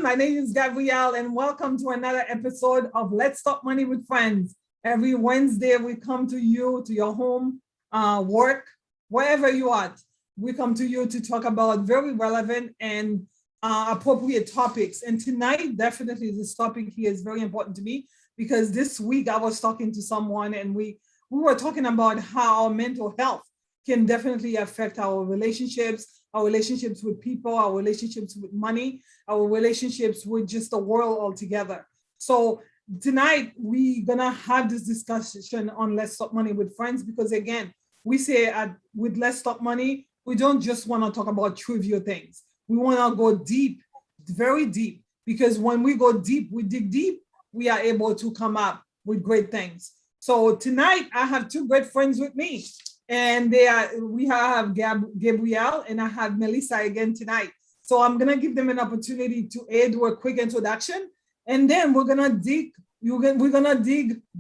My name is Gabrielle, and welcome to another episode of Let's Talk Money with Friends. Every Wednesday, we come to you, to your home, work, wherever you are. We come to you to talk about very relevant and appropriate topics. And tonight, definitely, this topic here is very important to me because this week I was talking to someone and we were talking about how our mental health can definitely affect our relationships with people, our relationships with money, our relationships with just the world altogether. So tonight we're gonna have this discussion on Let's Talk Money with Friends because again, we say with Let's Talk Money, we don't just want to talk about trivial things. We want to go deep, very deep, because when we go deep, we dig deep, we are able to come up with great things. So tonight I have two great friends with me. And we have Gabrielle and I have Melissa again tonight. So I'm gonna give them an opportunity to do a quick introduction, and then we're gonna dig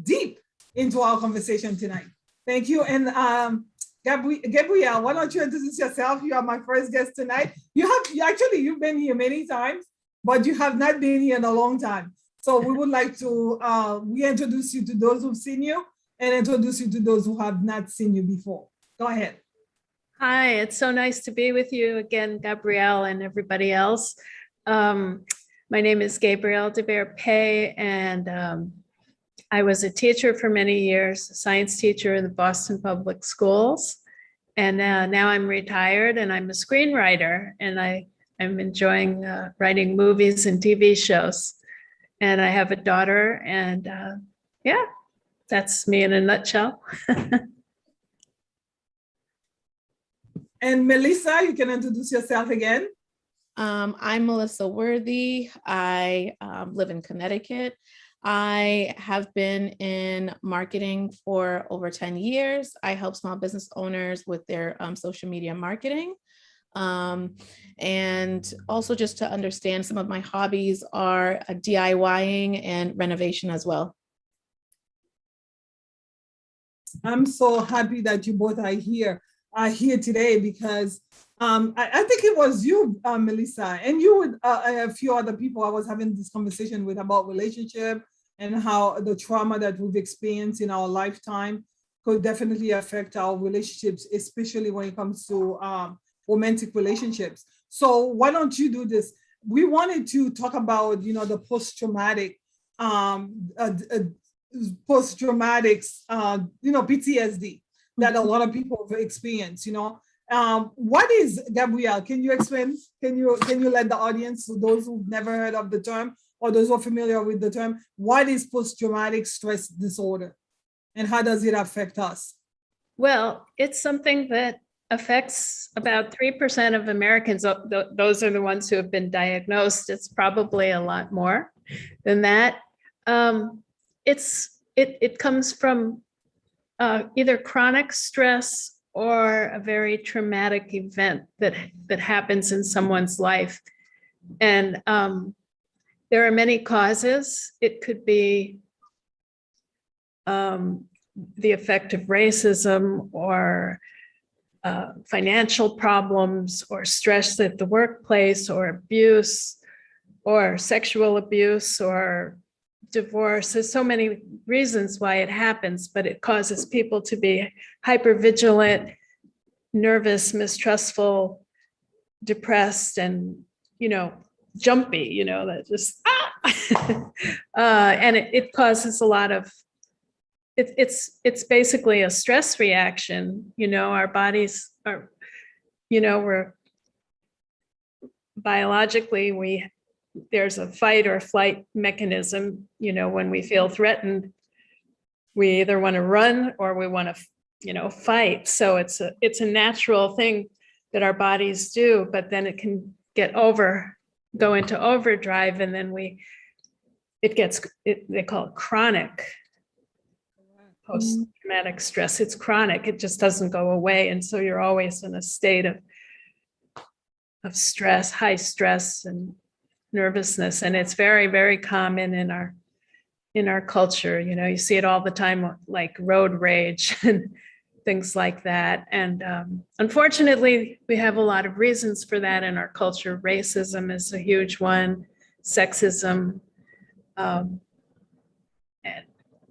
deep into our conversation tonight. Thank you. And Gabrielle, why don't you introduce yourself? You are my first guest tonight. You've been here many times, but you have not been here in a long time. So we would like to reintroduce you to those who've seen you and introduce you to those who have not seen you before. Go ahead. Hi, it's so nice to be with you again, Gabrielle and everybody else. My name is Gabrielle DeVere-Pay, and I was a teacher for many years, a science teacher in the Boston Public Schools. And now I'm retired and I'm a screenwriter, and I'm enjoying writing movies and TV shows. And I have a daughter, and yeah. That's me in a nutshell. And Melissa, you can introduce yourself again. I'm Melissa Worthy. I live in Connecticut. I have been in marketing for over 10 years. I help small business owners with their social media marketing. And also just to understand, some of my hobbies are DIYing and renovation as well. I'm so happy that you both are here today because I think it was you, Melissa, and you with a few other people I was having this conversation with about relationship and how the trauma that we've experienced in our lifetime could definitely affect our relationships, especially when it comes to romantic relationships. So why don't you do this? We wanted to talk about, the post-traumatic PTSD that a lot of people have experienced. What is, Gabrielle? Can you explain? Can you let the audience, those who've never heard of the term or those who are familiar with the term, what is post-traumatic stress disorder and how does it affect us? Well, it's something that affects about 3% of Americans. Those are the ones who have been diagnosed. It's probably a lot more than that. It comes from either chronic stress or a very traumatic event that happens in someone's life. And there are many causes. It could be the effect of racism or financial problems or stress at the workplace or abuse or sexual abuse or divorce. There's so many reasons why it happens, but it causes people to be hypervigilant, nervous, mistrustful, depressed, and, jumpy, that just, and it causes a lot of, it's basically a stress reaction. Our bodies are, we're biologically, there's a fight or flight mechanism. When we feel threatened, we either want to run or we want to, fight. So it's a natural thing that our bodies do, but then it can go into overdrive, and then they call it chronic post-traumatic stress. It's chronic. It just doesn't go away. And so you're always in a state of stress, high stress and nervousness. And it's very, very common in our culture. You see it all the time, like road rage and things like that. And unfortunately, we have a lot of reasons for that in our culture. Racism is a huge one. sexism, and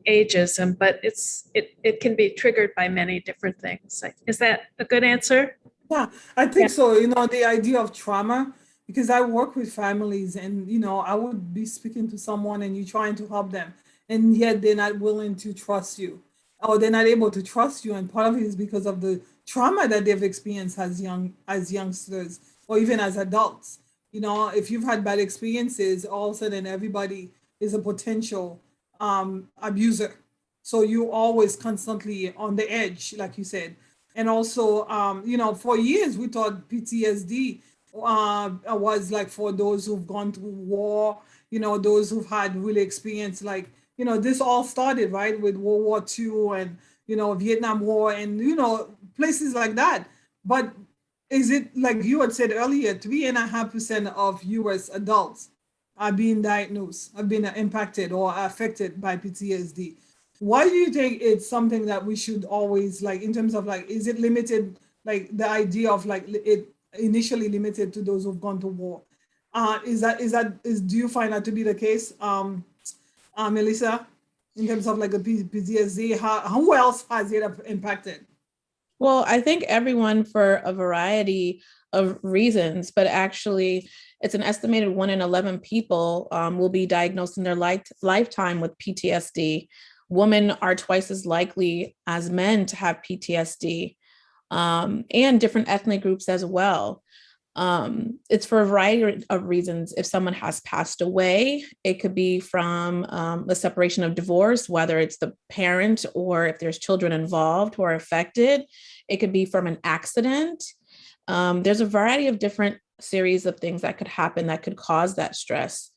ageism, but it can be triggered by many different things. Like, is that a good answer? Yeah, I Yeah. think so. The idea of trauma, because I work with families and, I would be speaking to someone and you're trying to help them, and yet they're not willing to trust you, or they're not able to trust you. And part of it is because of the trauma that they've experienced as youngsters, or even as adults. If you've had bad experiences, all of a sudden everybody is a potential abuser. So you always constantly on the edge, like you said. And also, for years we thought PTSD was like for those who've gone through war, those who've had really experienced, like, this all started, right, with World War II and, Vietnam War and, places like that. But is it like you had said earlier, 3.5% of US adults are being diagnosed, have been impacted or affected by PTSD? Why do you think it's something that we should always, like, in terms of, like, is it limited, like the idea of like it initially limited to those who've gone to war? Do you find that to be the case, Melissa, in terms of like the PTSD? Who else has it impacted? Well, I think everyone for a variety of reasons, but actually, it's an estimated 1 in 11 people will be diagnosed in their lifetime with PTSD. Women are twice as likely as men to have PTSD, and different ethnic groups as well. It's for a variety of reasons. If someone has passed away, it could be from the separation of divorce, whether it's the parent or if there's children involved who are affected. It could be from an accident. There's a variety of different series of things that could happen that could cause that stress.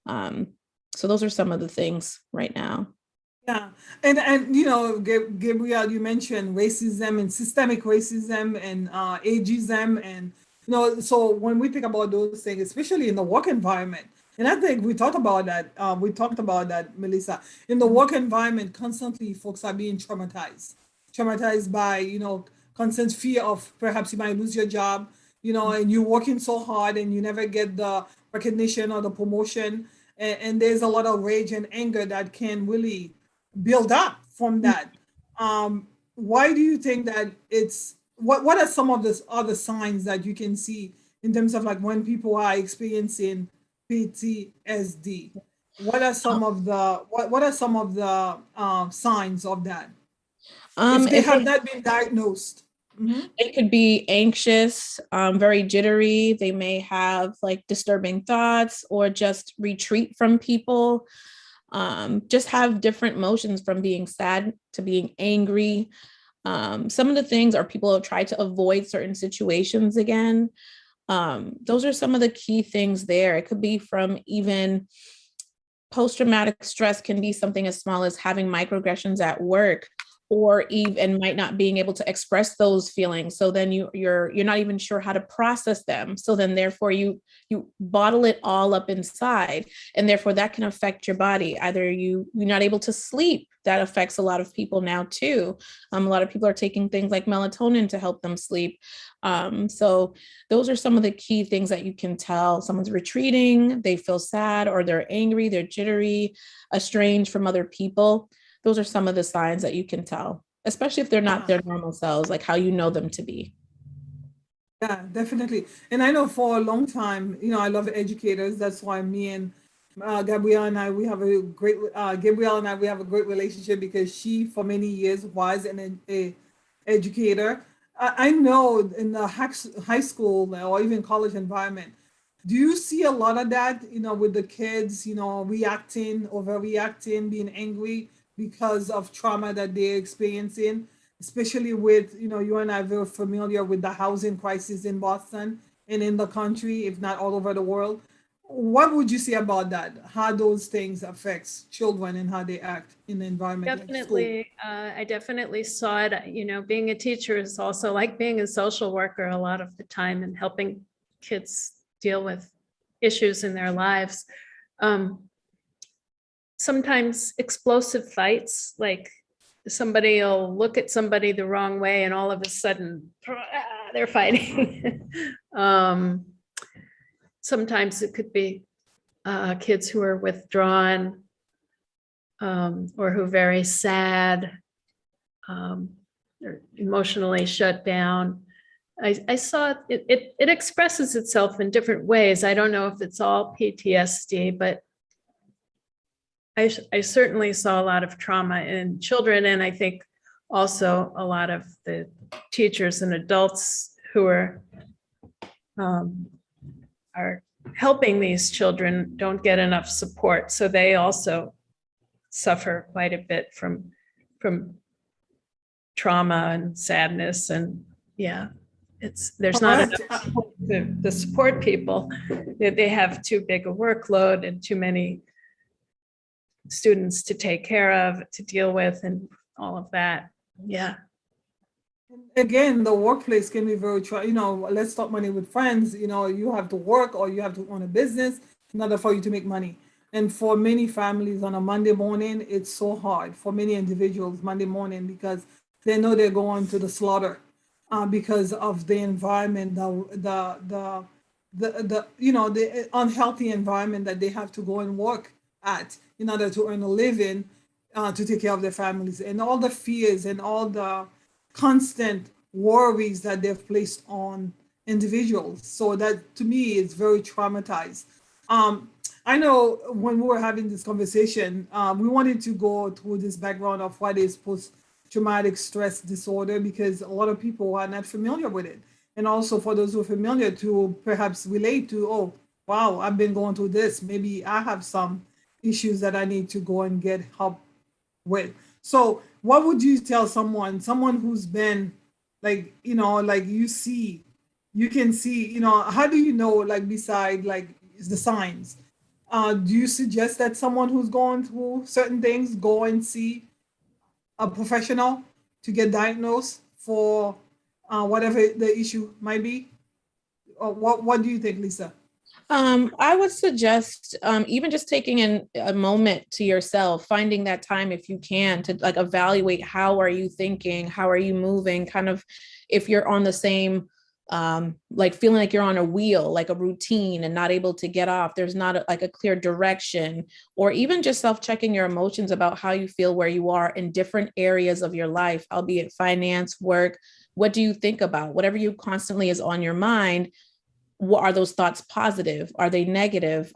So those are some of the things right now. Yeah, and Gabriel, you mentioned racism and systemic racism and ageism, and so when we think about those things, especially in the work environment, and I think we talked about that. We talked about that, Melissa. In the work environment, constantly folks are being traumatized by constant fear of perhaps you might lose your job, and you're working so hard and you never get the recognition or the promotion, and there's a lot of rage and anger that can really build up from that. Why do you think that it's what are some of the other signs that you can see in terms of like when people are experiencing PTSD? What are some of the signs of that if they have not been diagnosed? Mhm. It could be anxious, very jittery. They may have like disturbing thoughts or just retreat from people. Just have different emotions from being sad to being angry. Some of the things are people have tried to avoid certain situations again. Those are some of the key things there. It could be from even post-traumatic stress can be something as small as having microaggressions at work, or even might not being able to express those feelings. So then you're not even sure how to process them. So then therefore you bottle it all up inside, and therefore that can affect your body. Either you're not able to sleep. That affects a lot of people now too. A lot of people are taking things like melatonin to help them sleep. So those are some of the key things that you can tell. Someone's retreating, they feel sad, or they're angry, they're jittery, estranged from other people. Those are some of the signs that you can tell, especially if they're not their normal selves, like how you know them to be. Yeah, definitely. And I know for a long time, I love educators. That's why me and Gabrielle and I, we have a great, Gabrielle and I, we have a great relationship because she, for many years, was a educator. I know in the high school or even college environment, do you see a lot of that, with the kids, reacting, overreacting, being angry because of trauma that they're experiencing, especially with, you and I are very familiar with the housing crisis in Boston and in the country, if not all over the world. What would you say about that? How those things affects children and how they act in the environment like school? Definitely, I definitely saw it. Being a teacher is also like being a social worker a lot of the time and helping kids deal with issues in their lives. Sometimes explosive fights, like somebody will look at somebody the wrong way and all of a sudden they're fighting. Sometimes it could be kids who are withdrawn, or who are very sad, or emotionally shut down. I saw it expresses itself in different ways. I don't know if it's all PTSD, but I certainly saw a lot of trauma in children, and I think also a lot of the teachers and adults who are helping these children don't get enough support, so they also suffer quite a bit from trauma and sadness, and yeah, there's not enough support to support people. They have too big a workload and too many students to take care of, to deal with, and all of that. Yeah. Again, the workplace can be very, let's talk money with friends. You have to work or you have to own a business in order for you to make money. And for many families on a Monday morning, it's so hard for many individuals Monday morning because they know they're going to the slaughter because of the environment, the unhealthy environment that they have to go and work at in order to earn a living, to take care of their families, and all the fears and all the constant worries that they've placed on individuals. So that to me is very traumatized. I know when we were having this conversation, we wanted to go through this background of what is post-traumatic stress disorder, because a lot of people are not familiar with it. And also for those who are familiar, to perhaps relate to, oh, wow, I've been going through this. Maybe I have some issues that I need to go and get help with. So what would you tell someone who's been like, like you can see, how do you know, like beside like the signs? Do you suggest that someone who's going through certain things go and see a professional to get diagnosed for whatever the issue might be? Or what do you think, Lisa? I would suggest even just taking a moment to yourself, finding that time if you can to like evaluate how are you thinking, how are you moving, kind of if you're on the same like feeling like you're on a wheel, like a routine and not able to get off. There's not like a clear direction, or even just self-checking your emotions about how you feel where you are in different areas of your life, albeit finance, work. What do you think about? Whatever you constantly is on your mind. What are those thoughts positive? Are they negative?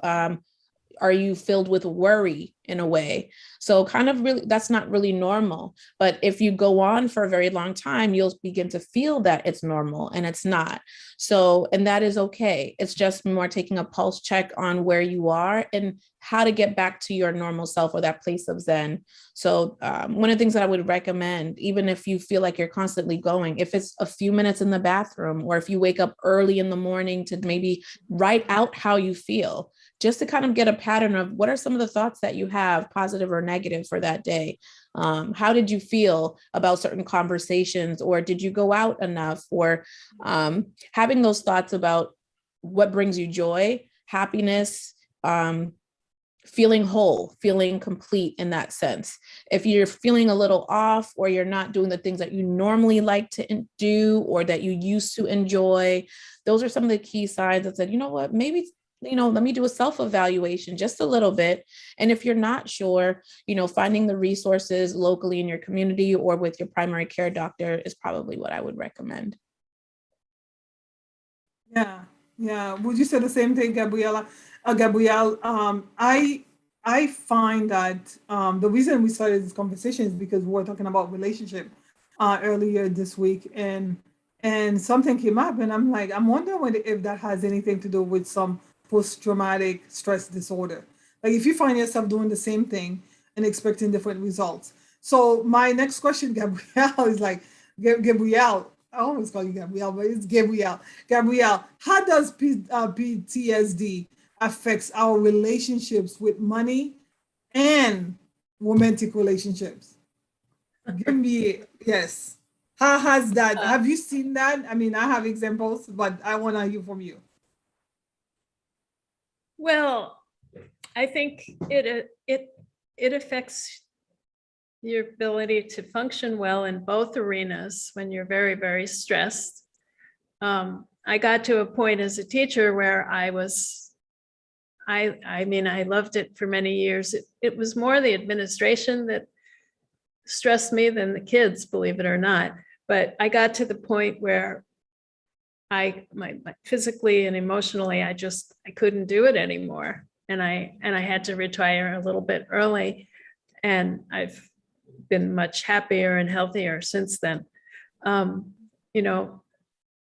Are you filled with worry in a way? So kind of really, that's not really normal. But if you go on for a very long time, you'll begin to feel that it's normal and it's not. So, and that is okay. It's just more taking a pulse check on where you are and how to get back to your normal self or that place of Zen. So one of the things that I would recommend, even if you feel like you're constantly going, if it's a few minutes in the bathroom, or if you wake up early in the morning, to maybe write out how you feel, just to kind of get a pattern of what are some of the thoughts that you have, positive or negative, for that day. How did you feel about certain conversations, or did you go out enough, or having those thoughts about what brings you joy, happiness, feeling whole, feeling complete in that sense. If you're feeling a little off, or you're not doing the things that you normally like to do or that you used to enjoy, those are some of the key signs that said, you know what, maybe let me do a self-evaluation just a little bit. And if you're not sure, finding the resources locally in your community or with your primary care doctor is probably what I would recommend. Yeah. Would you say the same thing, Gabrielle? Gabrielle, I find that the reason we started this conversation is because we were talking about relationship earlier this week, and something came up, and I'm like, I'm wondering if that has anything to do with some post-traumatic stress disorder. Like if you find yourself doing the same thing and expecting different results. So my next question, Gabrielle, is like, Gabrielle, I always call you Gabrielle, but it's Gabrielle. Gabrielle, how does PTSD affects our relationships with money and romantic relationships? Give me, yes. How has that, have you seen that? I mean, I have examples, but I want to hear from you. Well, I think it affects your ability to function well in both arenas when you're very, very stressed. I got to a point as a teacher where I was I mean, I loved it for many years. It was more the administration that stressed me than the kids, believe it or not. But I got to the point where my physically and emotionally, I couldn't do it anymore. And I had to retire a little bit early. And I've been much happier and healthier since then. You know,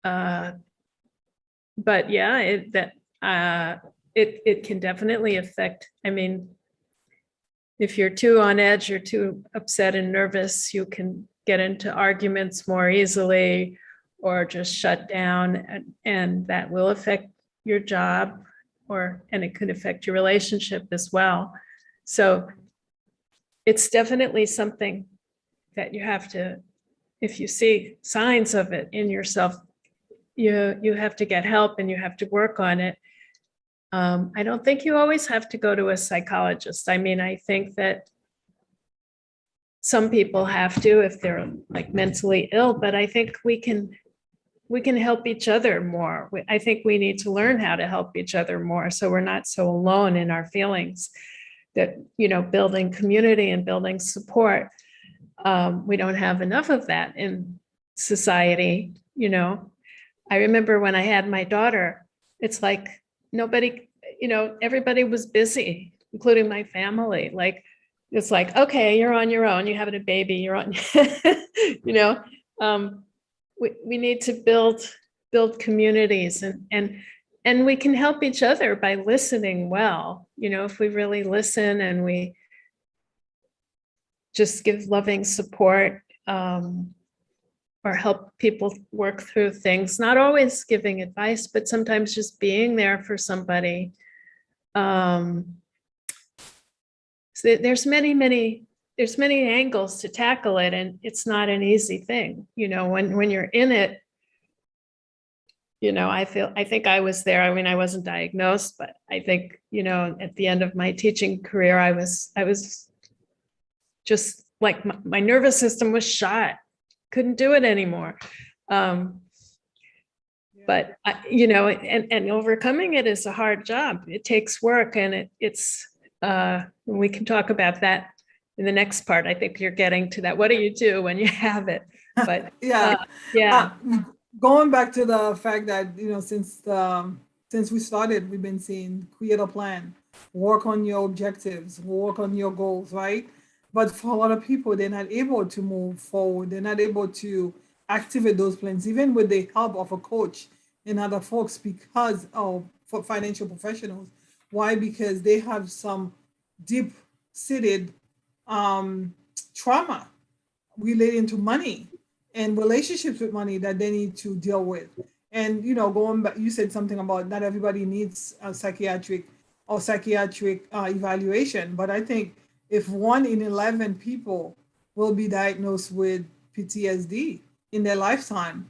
but yeah, it can definitely affect. I mean, if you're too on edge, you're too upset and nervous, you can get into arguments more easily or just shut down, and that will affect your job, and it could affect your relationship as well. So it's definitely something that you have to, if you see signs of it in yourself, you have to get help and you have to work on it. I don't think you always have to go to a psychologist. I mean, I think that some people have to if they're like mentally ill, but I think we can help each other more. I think we need to learn how to help each other more so we're not so alone in our feelings. That, you know, building community and building support. We don't have enough of that in society, you know. I remember when I had my daughter, it's like nobody, you know, everybody was busy, including my family. Like, it's like, okay, you're on your own, you're having a baby, you're on, you know. We need to build communities, and we can help each other by listening well. You know, if we really listen and we just give loving support, or help people work through things, not always giving advice, but sometimes just being there for somebody. So there's many angles to tackle it, and it's not an easy thing. You know, when you're in it, you know, I think I was there. I mean, I wasn't diagnosed, but I think, you know, at the end of my teaching career, I was just like my nervous system was shot. Couldn't do it anymore. But you know, and overcoming it is a hard job. It takes work, and it's we can talk about that in the next part. I think you're getting to that. What do you do when you have it? But yeah. Yeah. Going back to the fact that, you know, since we started, we've been saying create a plan, work on your objectives, work on your goals, right? But for a lot of people, they're not able to move forward. They're not able to activate those plans, even with the help of a coach and other folks, because of for financial professionals. Why? Because they have some deep-seated trauma relating to money and relationships with money that they need to deal with. And, you know, going back, you said something about not everybody needs a psychiatric evaluation, but I think if 1 in 11 people will be diagnosed with PTSD in their lifetime,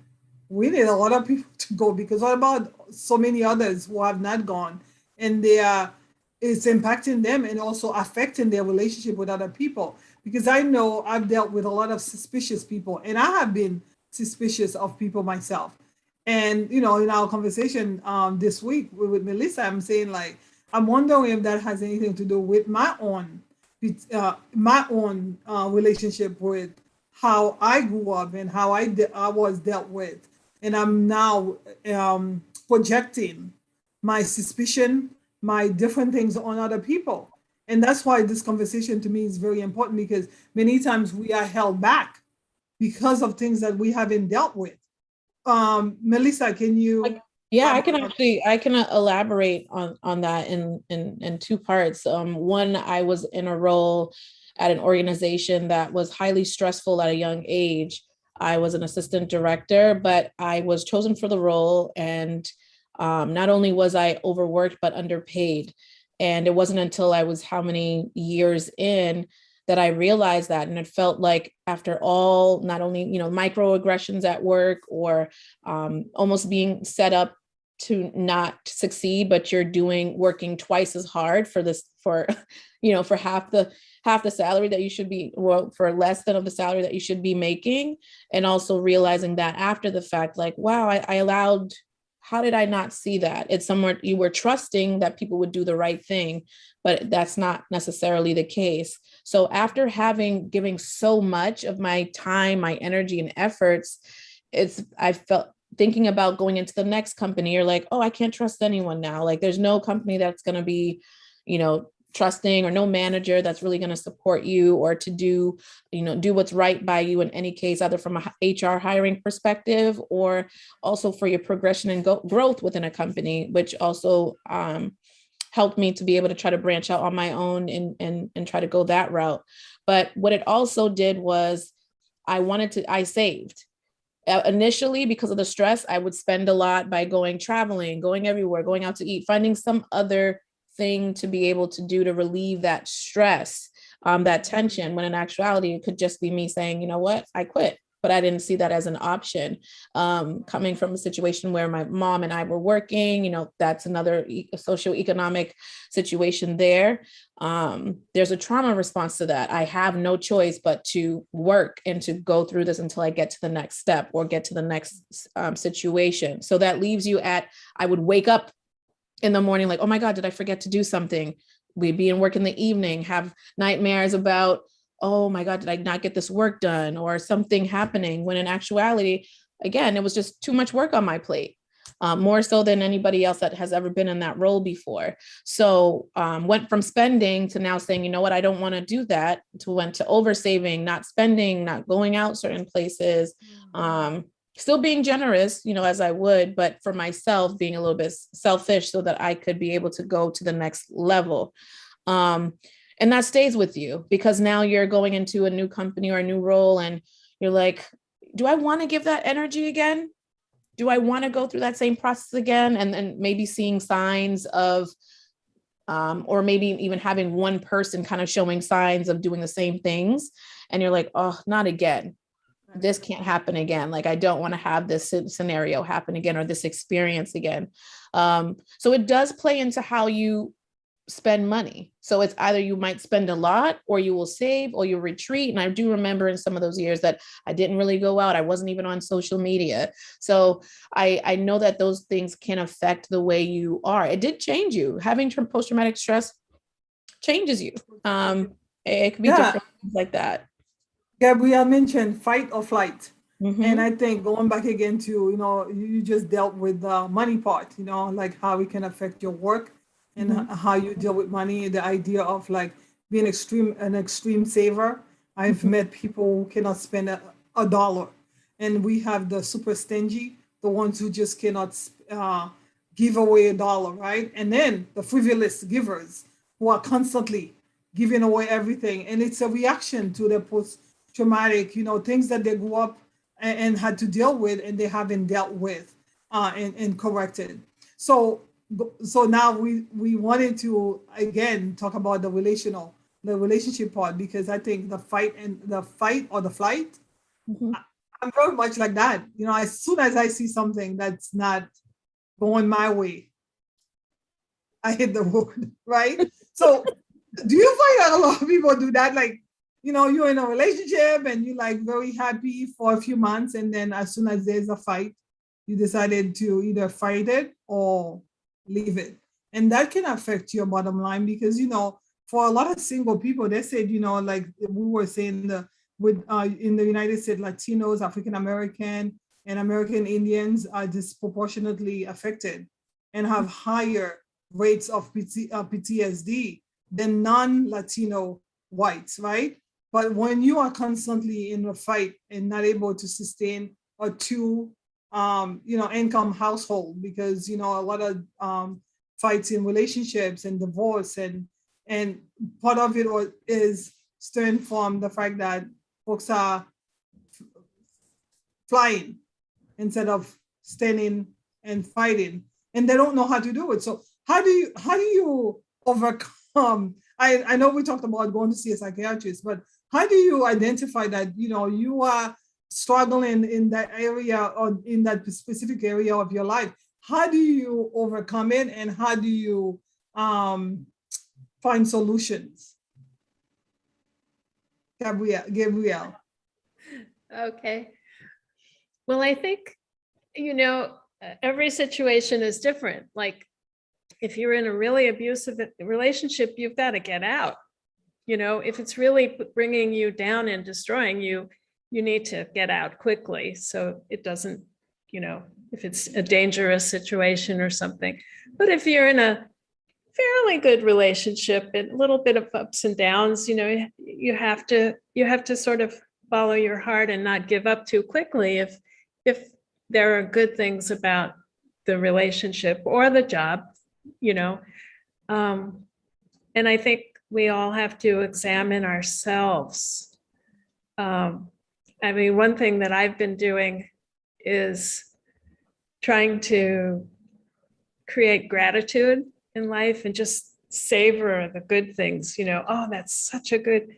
we need a lot of people to go, because what about so many others who have not gone, and it's impacting them and also affecting their relationship with other people. Because I know I've dealt with a lot of suspicious people, and I have been suspicious of people myself. And, you know, in our conversation this week with Melissa, I'm saying, like, I'm wondering if that has anything to do with my own relationship with how I grew up and how I was dealt with. And I'm now projecting my suspicion, my different things on other people. And that's why this conversation to me is very important, because many times we are held back because of things that we haven't dealt with. Melissa, can you? Yeah, I can elaborate on that in two parts. One, I was in a role at an organization that was highly stressful at a young age. I was an assistant director, but I was chosen for the role, and not only was I overworked, but underpaid. And it wasn't until I was how many years in that I realized that. And it felt like, after all, not only, you know, microaggressions at work, or almost being set up to not succeed, but you're working twice as hard for half the salary that you should be, well, for less than of the salary that you should be making. And also realizing that after the fact, like, wow, I allowed how did I not see that? It's somewhere you were trusting that people would do the right thing, but that's not necessarily the case. So after giving so much of my time, my energy and efforts, I felt thinking about going into the next company, you're like, oh, I can't trust anyone now. Like there's no company that's going to be, trusting, or no manager that's really going to support you or to do what's right by you in any case, either from a HR hiring perspective or also for your progression and growth within a company, which also helped me to be able to try to branch out on my own and try to go that route. But what it also did was I saved. Initially, because of the stress, I would spend a lot by traveling, going everywhere, going out to eat, finding some other thing to be able to do to relieve that stress, that tension, when in actuality, it could just be me saying, you know what, I quit. But I didn't see that as an option. Coming from a situation where my mom and I were working, that's another socioeconomic situation there. There's a trauma response to that. I have no choice but to work and to go through this until I get to the next step or get to the next situation. So that leaves you I would wake up in the morning like, oh my God, did I forget to do something? We'd be in work in the evening, have nightmares about, oh my God, did I not get this work done or something happening? When in actuality, again, it was just too much work on my plate, more so than anybody else that has ever been in that role before. So went from spending to now saying, you know what, I don't want to do that, went to oversaving, not spending, not going out certain places, still being generous, as I would, but for myself, being a little bit selfish so that I could be able to go to the next level. And that stays with you because now you're going into a new company or a new role and you're like, do I want to give that energy again? Do I want to go through that same process again? And then maybe seeing signs of, or maybe even having one person kind of showing signs of doing the same things. And you're like, oh, not again. This can't happen again. Like, I don't want to have this scenario happen again or this experience again. So it does play into how you spend money. So it's either you might spend a lot or you will save or you retreat. And I do remember in some of those years that I didn't really go out. I wasn't even on social media. So I know that those things can affect the way you are. It did change you. Having post-traumatic stress changes you. It could be different things like that. Gabrielle mentioned fight or flight. Mm-hmm. And I think going back again to, you just dealt with the money part, like how it can affect your work and how you deal with money, the idea of like being an extreme saver. I've met people who cannot spend a dollar. And we have the super stingy, the ones who just cannot give away a dollar, right? And then the frivolous givers who are constantly giving away everything. And it's a reaction to the post-traumatic, things that they grew up and had to deal with and they haven't dealt with and corrected. So now we wanted to again talk about the relationship part, because I think the fight or the flight, I'm very much like that. As soon as I see something that's not going my way, I hit the road, right? So do you find that a lot of people do that? Like, you're in a relationship and you're like very happy for a few months, and then as soon as there's a fight, you decided to either fight it or leave it. And that can affect your bottom line because, for a lot of single people, they said, like we were saying in the United States, Latinos, African American, and American Indians are disproportionately affected and have higher rates of PTSD than non-Latino whites, right? But when you are constantly in a fight and not able to sustain a two income household, because a lot of fights in relationships and divorce and part of it is stemmed from the fact that folks are flying instead of standing and fighting, and they don't know how to do it. So how do you overcome? I know we talked about going to see a psychiatrist, but how do you identify that you are struggling in that area or in that specific area of your life? How do you overcome it, and how do you find solutions? Gabrielle. Okay. Well, I think, every situation is different. Like if you're in a really abusive relationship, you've got to get out. You know, if it's really bringing you down and destroying you, you need to get out quickly. So it doesn't, you know, if it's a dangerous situation or something. But if you're in a fairly good relationship and a little bit of ups and downs, you know, you have to sort of follow your heart and not give up too quickly if there are good things about the relationship or the job, you know. And I think we all have to examine ourselves. I mean, one thing that I've been doing is trying to create gratitude in life and just savor the good things, you know. Oh, that's such a good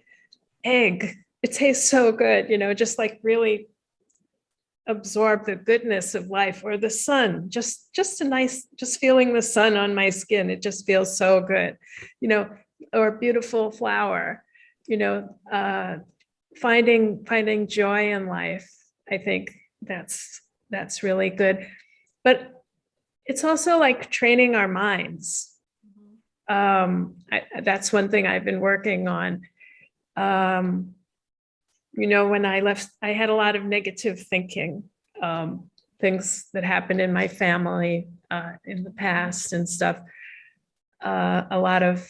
egg. It tastes so good, you know, just like really absorb the goodness of life, or the sun, just feeling the sun on my skin. It just feels so good, you know, or a beautiful flower, you know, finding joy in life. I think that's really good. But it's also like training our minds. That's one thing I've been working on. You know, when I left, I had a lot of negative thinking, things that happened in my family in the past and stuff, a lot of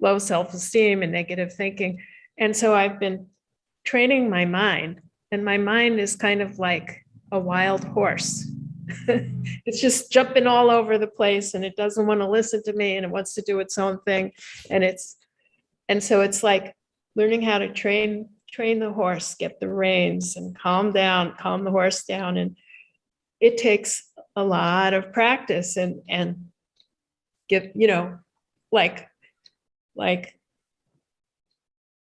low self-esteem and negative thinking. And so I've been training my mind, and my mind is kind of like a wild horse. It's just jumping all over the place, and it doesn't want to listen to me, and it wants to do its own thing. And so it's like learning how to train the horse, get the reins and calm the horse down. And it takes a lot of practice and get, you know, like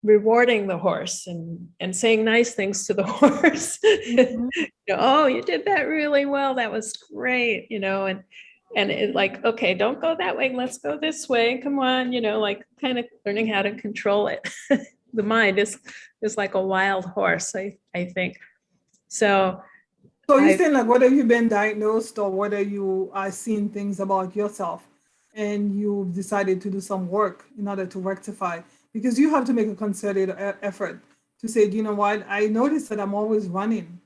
rewarding the horse and saying nice things to the horse. Mhm. You know, oh, you did that really well. That was great, you know, and it like, okay, don't go that way. Let's go this way. Come on, you know, like kind of learning how to control it. The mind is like a wild horse, I think. So you're saying like whether you've been diagnosed or whether you are seeing things about yourself and you've decided to do some work in order to rectify, because you have to make a concerted effort to say, you know what, I notice that I'm always running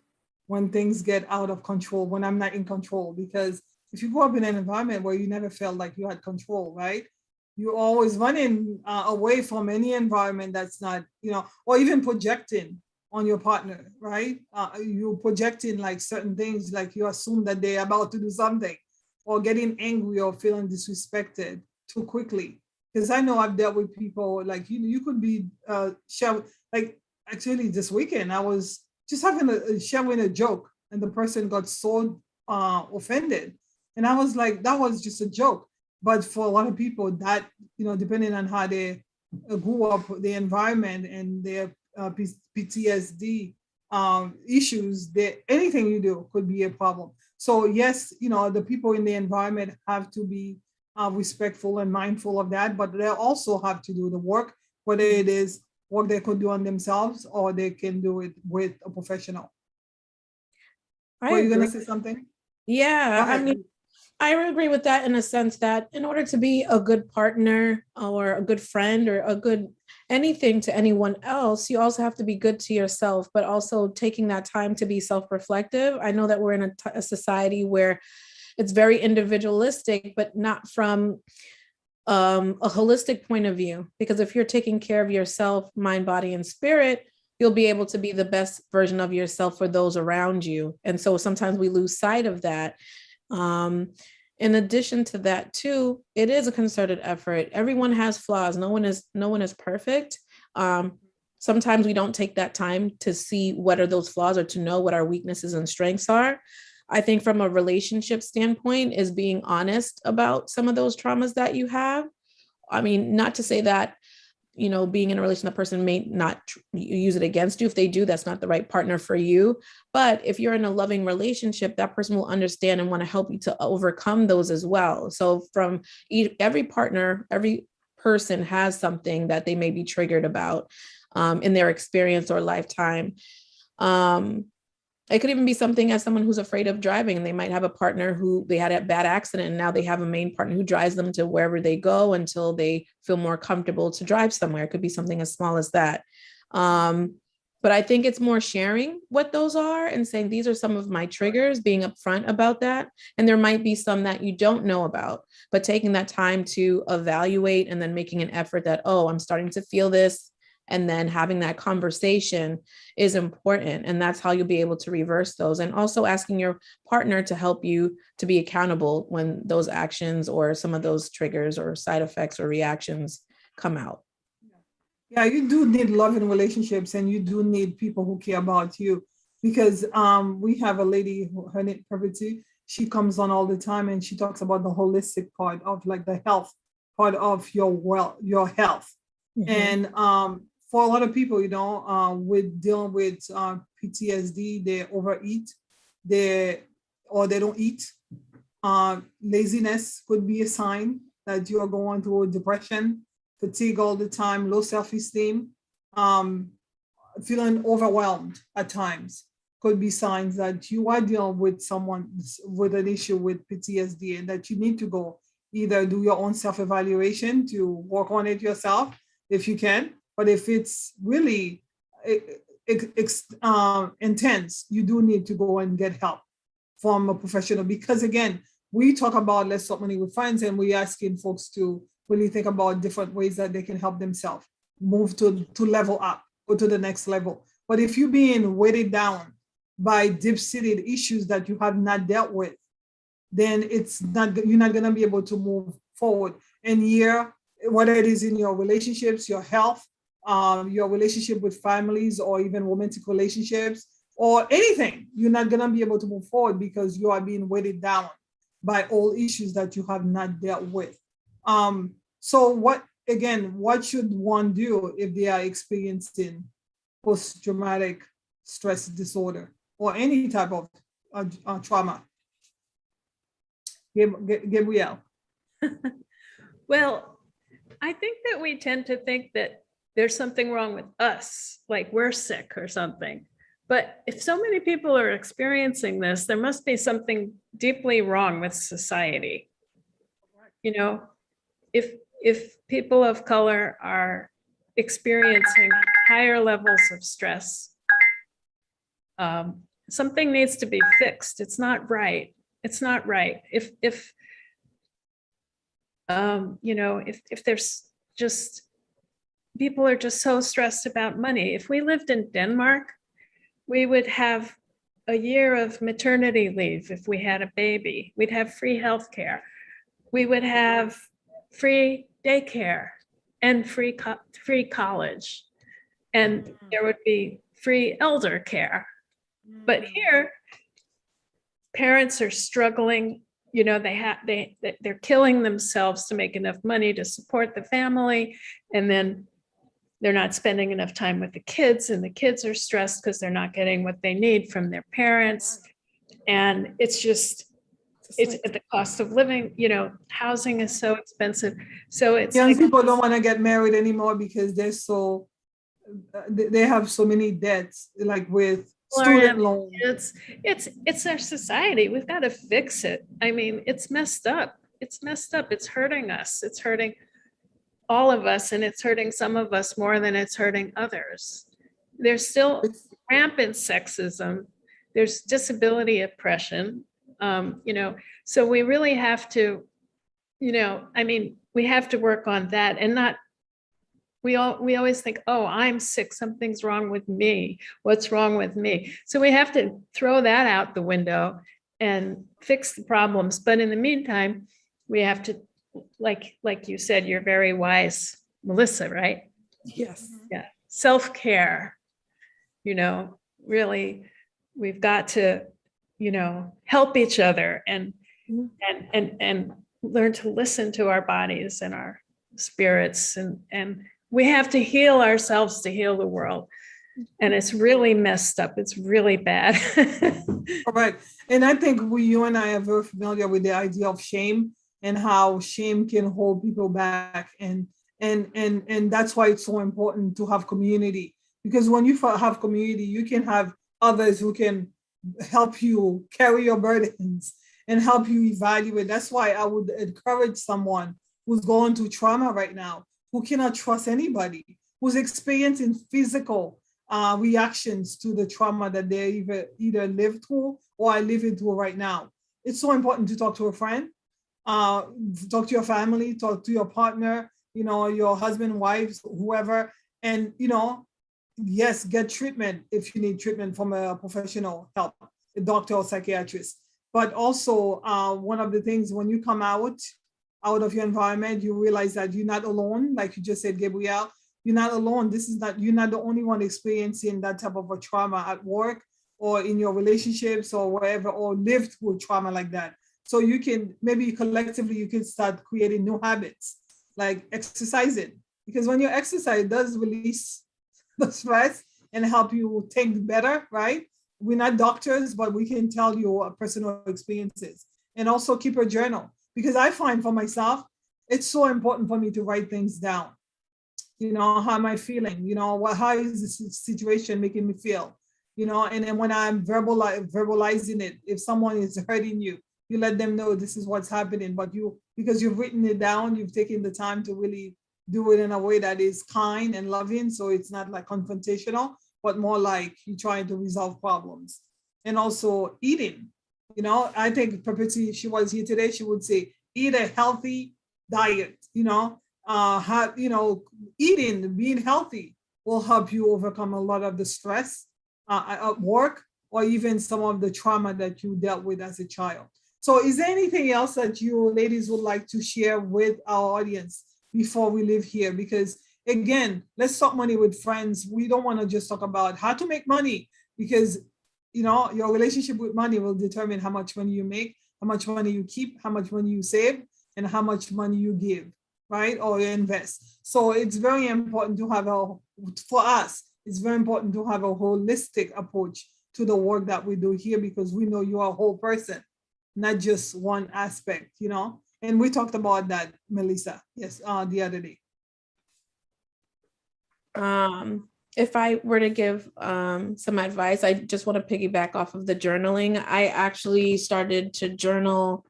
when things get out of control, when I'm not in control. Because if you grow up in an environment where you never felt like you had control, right? You're always running away from any environment that's not, you know, or even projecting on your partner, right? You're projecting like certain things, like you assume that they're about to do something, or getting angry or feeling disrespected too quickly. Because I know I've dealt with people like you could be like actually this weekend I was just having sharing a joke, and the person got so offended, and I was like, that was just a joke. But for a lot of people, that, you know, depending on how they grew up, the environment and their PTSD issues, that anything you do could be a problem. So yes, you know, the people in the environment have to be respectful and mindful of that, but they also have to do the work, whether it is work they could do on themselves or they can do it with a professional. Were you gonna say something? Yeah, I mean, I agree with that in a sense that in order to be a good partner or a good friend or a good anything to anyone else, you also have to be good to yourself, but also taking that time to be self-reflective. I know that we're in a society where it's very individualistic, but not from a holistic point of view. Because if you're taking care of yourself, mind, body, and spirit, you'll be able to be the best version of yourself for those around you. And so sometimes we lose sight of that. In addition to that too, it is a concerted effort. Everyone has flaws. No one is perfect. Sometimes we don't take that time to see what are those flaws or to know what our weaknesses and strengths are. I think from a relationship standpoint is being honest about some of those traumas that you have. I mean, not to say that, you know, being in a relation, that person may not use it against you. If they do, that's not the right partner for you. But if you're in a loving relationship, that person will understand and want to help you to overcome those as well. So from every partner, every person has something that they may be triggered about in their experience or lifetime. It could even be something as someone who's afraid of driving, and they might have a partner who they had a bad accident, and now they have a main partner who drives them to wherever they go until they feel more comfortable to drive somewhere. It could be something as small as that. But I think it's more sharing what those are and saying, these are some of my triggers, being upfront about that. And there might be some that you don't know about, but taking that time to evaluate and then making an effort that, oh, I'm starting to feel this. And then having that conversation is important. And that's how you'll be able to reverse those. And also asking your partner to help you to be accountable when those actions or some of those triggers or side effects or reactions come out. Yeah, you do need loving relationships, and you do need people who care about you, because we have a lady, her name Praviti, she comes on all the time and she talks about the holistic part of like the health part of your health. Mhm. And for a lot of people, with dealing with PTSD, they overeat, or they don't eat. Laziness could be a sign that you are going through depression, fatigue all the time, low self-esteem, feeling overwhelmed at times could be signs that you are dealing with someone with an issue with PTSD, and that you need to go either do your own self-evaluation to work on it yourself if you can. But if it's really intense, you do need to go and get help from a professional, because again, we talk about Let's Stop Money with Friends, and we're asking folks to really think about different ways that they can help themselves move to level up, go to the next level. But if you're being weighted down by deep-seated issues that you have not dealt with, then you're not going to be able to move forward. And whether it is in your relationships, your health, your relationship with families, or even romantic relationships, or anything, you're not going to be able to move forward because you are being weighted down by all issues that you have not dealt with. So what should one do if they are experiencing post-traumatic stress disorder or any type of trauma? Gabrielle. Well, I think that we tend to think that there's something wrong with us, like we're sick or something. But if so many people are experiencing this, there must be something deeply wrong with society. If people of color are experiencing higher levels of stress, something needs to be fixed. It's not right. It's not right. If there's just people are just so stressed about money. If we lived in Denmark, we would have a year of maternity leave. If we had a baby, we'd have free healthcare. We would have free daycare and free college, and there would be free elder care. But here, parents are struggling. They're killing themselves to make enough money to support the family, and then they're not spending enough time with the kids, and the kids are stressed because they're not getting what they need from their parents. And it's the cost of living, housing is so expensive. So it's young people don't want to get married anymore because they have so many debts, like with student loans. It's our society. We've got to fix it. I mean, it's messed up. It's hurting us. It's hurting all of us, and it's hurting some of us more than it's hurting others. There's still rampant sexism. There's disability oppression. So we really have to, we have to work on that, and not. We always think, oh, I'm sick. Something's wrong with me. What's wrong with me? So we have to throw that out the window and fix the problems. But in the meantime, we have to, like you said, you're very wise, Melissa, right? Yes. Yeah. Self-care, really, we've got to, help each other and learn to listen to our bodies and our spirits, and we have to heal ourselves to heal the world. And it's really messed up. It's really bad. Correct. And I think you and I are very familiar with the idea of shame and how shame can hold people back. And that's why it's so important to have community, because when you have community, you can have others who can help you carry your burdens and help you evaluate. That's why I would encourage someone who's going through trauma right now, who cannot trust anybody, who's experiencing physical reactions to the trauma that they either lived through or are living through right now. It's so important to talk to a friend, uh, talk to your family, talk to your partner, your husband, wives, whoever, and yes, get treatment if you need treatment from a professional help, a doctor or psychiatrist. But also, one of the things when you come out of your environment, you realize that you're not alone. Like you just said, Gabrielle, you're not alone. You're not the only one experiencing that type of a trauma at work or in your relationships or wherever, or lived through trauma like that. So you can maybe collectively you can start creating new habits like exercising, because when you exercise, it does release the stress and help you think better, right? We're not doctors, but we can tell you personal experiences. And also keep a journal, because I find for myself, it's so important for me to write things down. How am I feeling? How is this situation making me feel? And then when I'm verbalizing it, if someone is hurting you, you let them know this is what's happening, but because you've written it down, you've taken the time to really do it in a way that is kind and loving. So it's not like confrontational, but more like you're trying to resolve problems. And also eating. I think Perpetuity, she was here today, she would say, eat a healthy diet, eating, being healthy will help you overcome a lot of the stress at work, or even some of the trauma that you dealt with as a child. So is there anything else that you ladies would like to share with our audience before we leave here? Because again, let's talk money with friends. We don't want to just talk about how to make money, because your relationship with money will determine how much money you make, how much money you keep, how much money you save, and how much money you give, right? Or you invest. So it's very important to have for us, it's very important to have a holistic approach to the work that we do here, because we know you are a whole person, not just one aspect, And we talked about that, Melissa, yes, the other day. If I were to give some advice, I just want to piggyback off of the journaling. I actually started to journal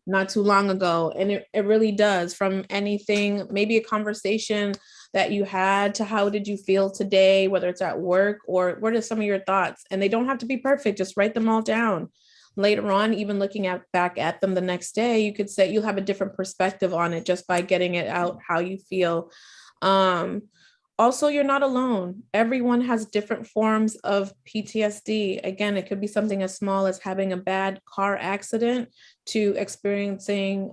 not too long ago, and it really does, from anything, maybe a conversation that you had, to how did you feel today, whether it's at work, or what are some of your thoughts? And they don't have to be perfect, just write them all down. Later on, even looking back at them the next day, you could say you'll have a different perspective on it just by getting it out, how you feel. Also, you're not alone. Everyone has different forms of PTSD. Again, it could be something as small as having a bad car accident to experiencing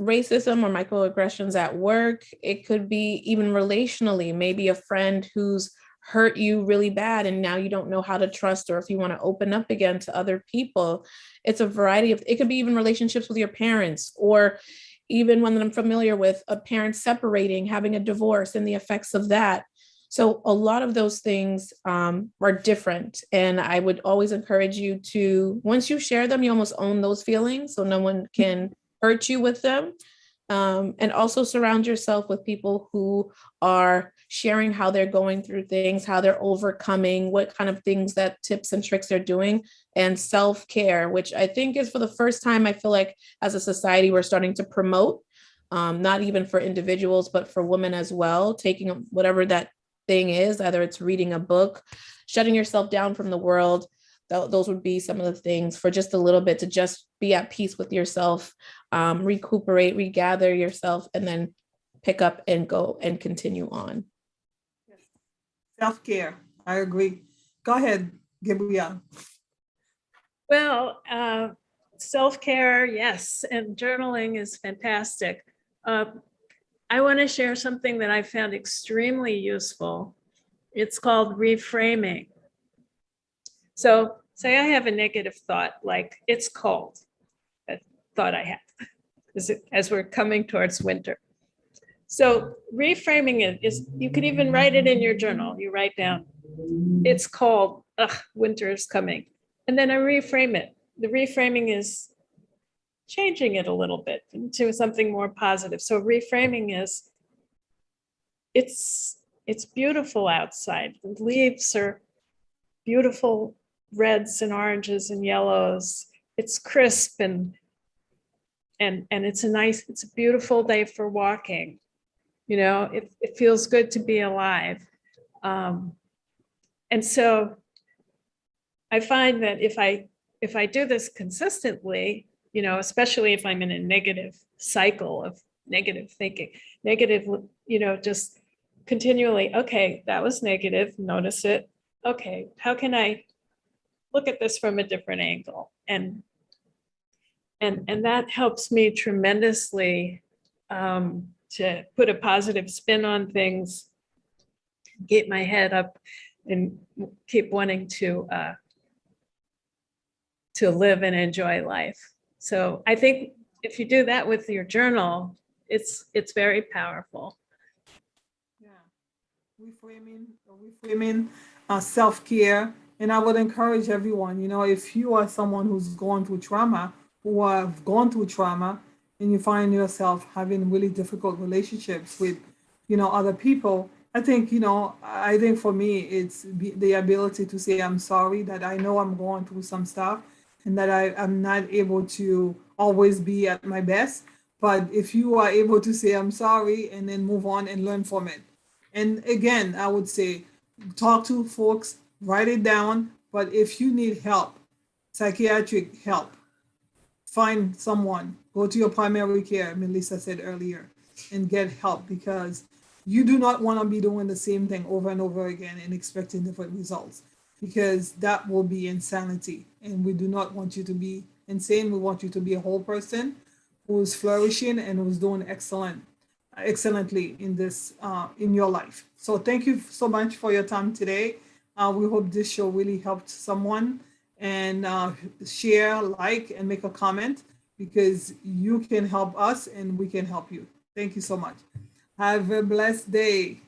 racism or microaggressions at work. It could be even relationally, maybe a friend who's hurt you really bad and now you don't know how to trust, or if you want to open up again to other people. It's a variety of, it could be even relationships with your parents, or even one that I'm familiar with, a parent separating, having a divorce and the effects of that. So a lot of those things are different. And I would always encourage you to, once you share them, you almost own those feelings so no one can hurt you with them. And also surround yourself with people who are sharing how they're going through things, how they're overcoming, what kind of things, that tips and tricks they're doing, and self-care, which I think is for the first time, I feel like as a society, we're starting to promote, not even for individuals, but for women as well, taking whatever that thing is, either it's reading a book, shutting yourself down from the world. Those would be some of the things for just a little bit, to just be at peace with yourself, recuperate, regather yourself, and then pick up and go and continue on. Self-care, I agree. Go ahead, Gabrielle. Well, self-care, yes, and journaling is fantastic. I want to share something that I found extremely useful. It's called reframing. So say I have a negative thought, like it's cold, that thought I have, as we're coming towards winter. So reframing it is, you could even write it in your journal. You write down, it's cold, winter is coming. And then I reframe it. The reframing is changing it a little bit into something more positive. So reframing is, it's beautiful outside. The leaves are beautiful reds and oranges and yellows. It's crisp and it's a beautiful day for walking. You know, it feels good to be alive. And so I find that if I do this consistently, you know, especially if I'm in a negative cycle of negative thinking, you know, just continually, okay, that was negative, notice it. Okay, how can I look at this from a different angle? And that helps me tremendously to put a positive spin on things, get my head up, and keep wanting to live and enjoy life. So I think if you do that with your journal, it's very powerful. Yeah, reframing self-care. And I would encourage everyone, you know, if you are someone who's gone through trauma, who have gone through trauma, and you find yourself having really difficult relationships with, you know, other people, I think, you know, I think for me, it's the ability to say, I'm sorry that I know I'm going through some stuff and that I'm not able to always be at my best. But if you are able to say, I'm sorry, and then move on and learn from it. And again, I would say, talk to folks, write it down. But if you need help, psychiatric help, find someone, go to your primary care, Melissa said earlier, and get help, because you do not want to be doing the same thing over and over again and expecting different results, because that will be insanity. And we do not want you to be insane. We want you to be a whole person who's flourishing and who's doing excellently in this in your life. So thank you so much for your time today. We hope this show really helped someone, and share, like, and make a comment, because you can help us and we can help you. Thank you so much. Have a blessed day.